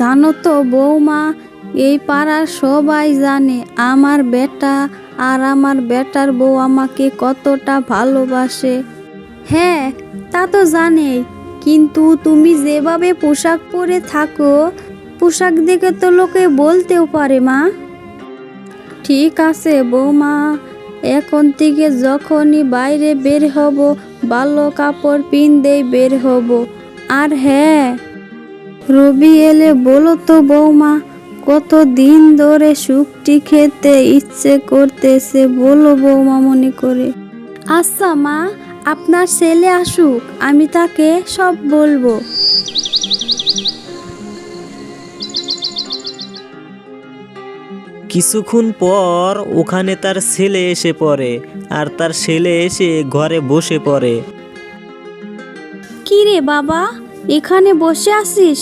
জানো তো বৌমা, এই পাড়ার সবাই জানে আমার বেটা আর আমার বেটার বউ আমাকে কতটা ভালোবাসে। হ্যাঁ, তা তো জানেই, কিন্তু তুমি যেভাবে পোশাক পরে থাকো, পোশাক দেখে তো লোকে বলতেও পারে মা। ঠিক আছে বৌমা, এখন থেকে যখনই বাইরে বের হব ভালো কাপড় পিনদেই বের হব। আর হ্যাঁ, রবি এলে বলো তো বৌমা, কতদিন ধরে শুকটি খেতে ইচ্ছে করতেছে, বলো বৌমা মনে করে। আচ্ছা মা, আপনার ছেলে আসুক, আমি তাকে সব বলবো। কিছুক্ষণ পর ওখানে তার ছেলে এসে পড়ে, আর তার ছেলে এসে ঘরে বসে পড়ে। কি রে বাবা, এখানে বসে আছিস?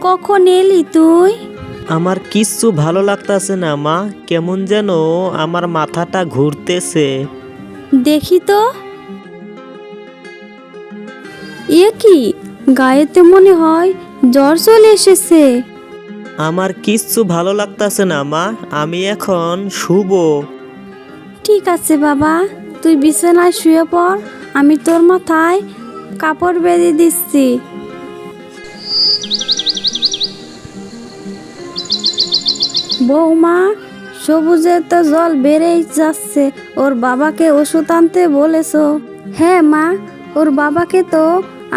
কখন এলি তুই? আমার কিচ্ছু ভালো লাগতাছে না মা, কেমন যেন আমার মাথাটা ঘুরতেছে। দেখি তো। এ কি, গায়েতে মনে হয় জ্বর চলে এসেছে। আমার কিচ্ছু ভালো লাগতাছে না মা, আমি এখন শুব। ঠিক আছে বাবা, তুই বিছানায় শুয়ে পড়, আমি তোর মাথায় কাপড় বেঁধে দিচ্ছি। বৌমা, সবুজের তো জল বেড়েই যাচ্ছে, ওর বাবাকে ওষুধ আনতে বলেছো? হ্যাঁ মা, ওর বাবাকে তো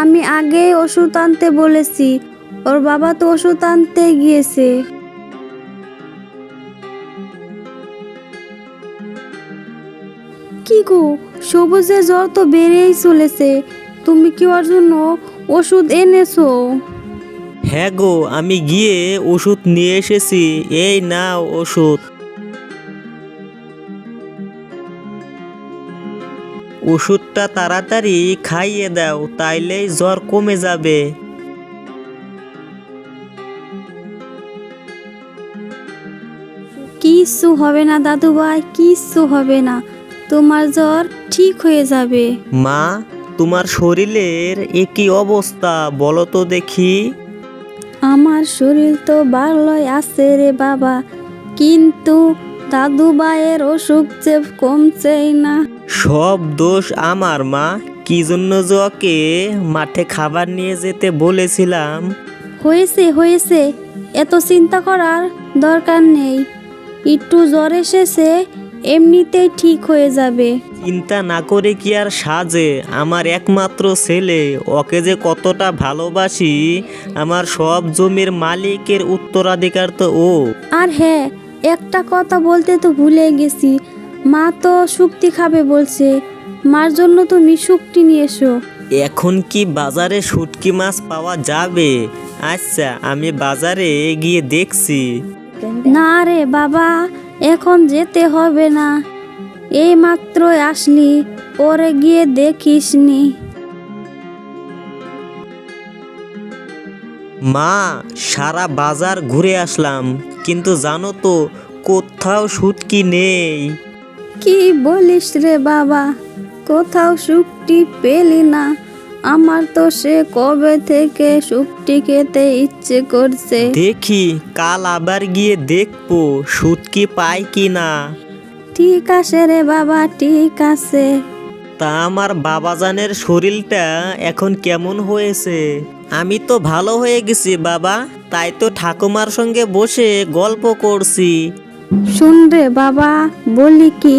আমি আগে ওষুধ আনতে বলেছি, ওর বাবা তো ওষুধ আনতে গিয়েছে। কি গো, সবুজের জ্বর তো বেড়েই চলেছে, তুমি কি ওর জন্য ওষুধ এনেছো? হ্যাঁ গো, আমি গিয়ে ওষুধ নিয়ে এসেছি, এই নাও ওষুধ। ওষুধটা তাড়াতাড়ি খাইয়ে দাও, তাইলেই জ্বর কমে যাবে। কিচ্ছু হবে না দাদু ভাই, কিচ্ছু হবে না, তোমার জ্বর ঠিক হয়ে যাবে। মা, তোমার শরীরের এ কি অবস্থা বলো তো দেখি। আমার শরীর তো ভালোই আছে রে বাবা, কিন্তু দাদু ভাইয়ের অসুখ যে কমছেই না। সব দোষ আমার মা, কি জন্য যে ওকে মাঠে খাবার নিয়ে যেতে বলেছিলাম। হয়েছে হয়েছে, এত চিন্তা করার দরকার নেই, একটু জ্বর এসেছে, এমনিতেই ঠিক হয়ে যাবে। চিন্তা না করে কি আর সাজে, আমার একমাত্র ছেলে, ওকে যে কতটা ভালোবাসি। আমার সব জমির মালিকের উত্তরাধিকার তো ও। আর হ্যাঁ, একটা কথা বলতে তো ভুলে গেছি, মা তো শুক্তি খাবে বলছে, মার জন্য তুমি শুক্তি নিয়ে এসো। এখন কি বাজারে শুটকি মাছ পাওয়া যাবে? আচ্ছা, আমি বাজারে গিয়ে দেখছি। না রে বাবা, এখন যেতে হবে না, এই মাত্রই আসলি, পরে গিয়ে দেখিসনি। মা, সারা বাজার ঘুরে আসলাম, কিন্তু জানো তো কোথাও শুটকি নেই। কি বলিস রে বাবা, কোথাও শুক্তি পেলি না? আমার তো সে কবে থেকে শুক্তি খেতে ইচ্ছে করছে। দেখি কাল আবার গিয়ে দেখবো শুটকি পাই কি না। ঠিক আছে রে বাবা, ঠিক আছে। তা আমার বাবাজানের শরীরটা এখন কেমন হয়েছে? আমি তো ভালো হয়ে গেছি বাবা, তাই তো ঠাকুমার সঙ্গে বসে গল্প করছি। শুন রে বাবা, বলি কি,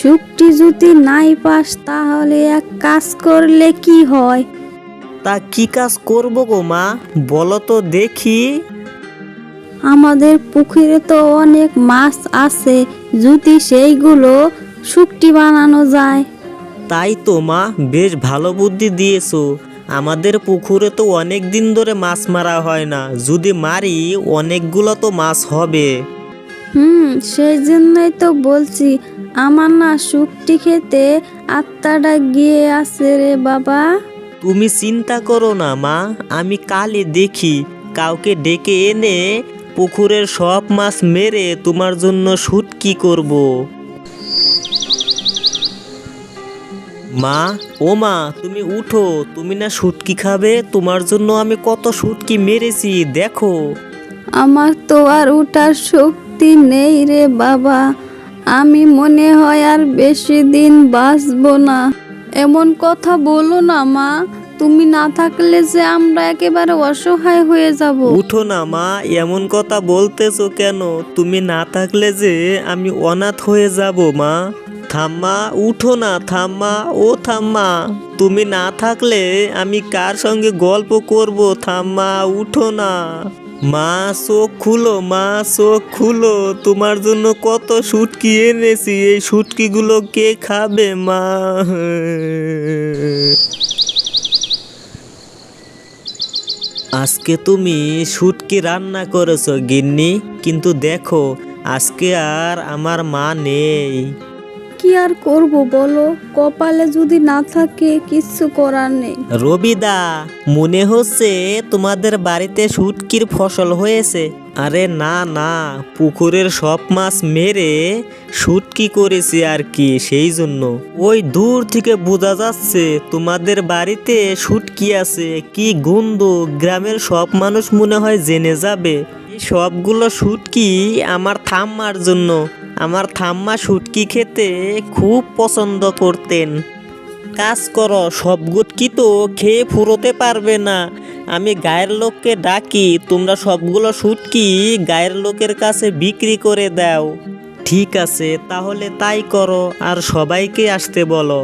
শুক্তি যদি নাই পাস তাহলে এক কাজ করলে কি হয়? তা কি কাজ করব গো মা, বলো তো দেখি। আমাদের পুকুরে তো অনেক মাছ আছে, যদি সেইগুলো শুক্তি বানানো যায়। তাই তো মা, বেশ ভালো বুদ্ধি দিয়েছো। আমাদের পুকুরে তো অনেক দিন ধরে মাছ মারা হয় না, যদি মারি অনেকগুলো তো মাছ হবে। সেই জন্যই তো বলছি, আমার না শুক্তি খেতে আত্মাটা গিয়ে আছে রে বাবা। তুমি চিন্তা করো না মা, আমি কালই দেখি কাউকে ডেকে এনে পুকুরের সব মাছ মেরে তোমার জন্য শুটকি করব। মা, ও মা, তুমি উঠো, তুমি না শুটকি খাবে? তোমার জন্য আমি কত শুটকি মেরেছি দেখো। আমার তো আর উঠার শক্তি নেই রে বাবা, আমি মনে হয় আর বেশি দিন বাঁচবো না। এমন কথা বলো না মা, তুমি না থাকলে যে আমরা একেবারে অসহায় হয়ে যাব। উঠো না মা, এমন কথা বলতেছো কেন? তুমি না থাকলে যে আমি অনাথ হয়ে যাব মা। থাম্মা, উঠো না থাম্মা, ও থাম্মা, তুমি না থাকলে আমি কার সঙ্গে গল্প করব? থাম্মা, উঠো না। মা চোখ খুলো, মা চোখ খুলো, তোমার জন্য কত শুটকি এনেছি, এই শুটকিগুলো কে খাবে মা? আজকে তুমি শুটকি রান্না করেছো গিন্নি, কিন্তু দেখো আজকে আর আমার মা নেই। কি আর করব বলো, কপালে যদি না থাকে কিচ্ছু করার নেই। রবিদা, মনে হচ্ছে তোমাদের বাড়িতে শুটকির ফসল হয়েছে। আরে না না, পুকুরের সব মাছ মেরে শুটকি করেছি আর কি, সেই জন্য। ওই দূর থেকে বোঝা যাচ্ছে তোমাদের বাড়িতে শুটকি আছে, কি গন্ধ, গ্রামের সব মানুষ মনে হয় জেনে যাবে। এই সবগুলো শুটকি আমার ঠাম্মার জন্য। আমার ঠাম্মা শুটকি খেতে খুব পছন্দ করতেন। কাজ করো, সবগুলো তো খেয়ে ফুরোতে পারবে না, আমি গায়ের লোককে ডাকি, তোমরা সবগুলো শুটকি গায়ের লোকের কাছে বিক্রি করে দাও। ঠিক আছে, তাহলে তাই করো, আর সবাইকে আসতে বলো।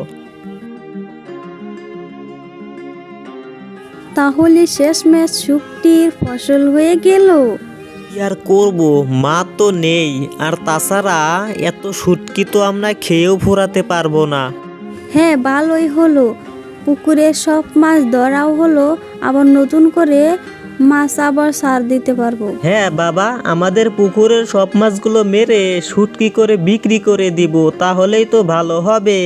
তাহলে শেষমেশ শুটকির ফসল হয়ে গেল। কি আর করব, মা তো নেই, আর তাছাড়া এত শুটকি তো আমরা খেয়েও ফুরাতে পারবো না। হ্যাঁ, ভালোই হলো, পুকুরে সব মাছ ধরাও হলো, আবার নতুন করে মাছ আবার ছাড় দিতে পারবো। হ্যাঁ বাবা, আমাদের পুকুরের সব মাছগুলো মেরে শুটকি করে বিক্রি করে দিব, তাহলেই তো ভালো হবে।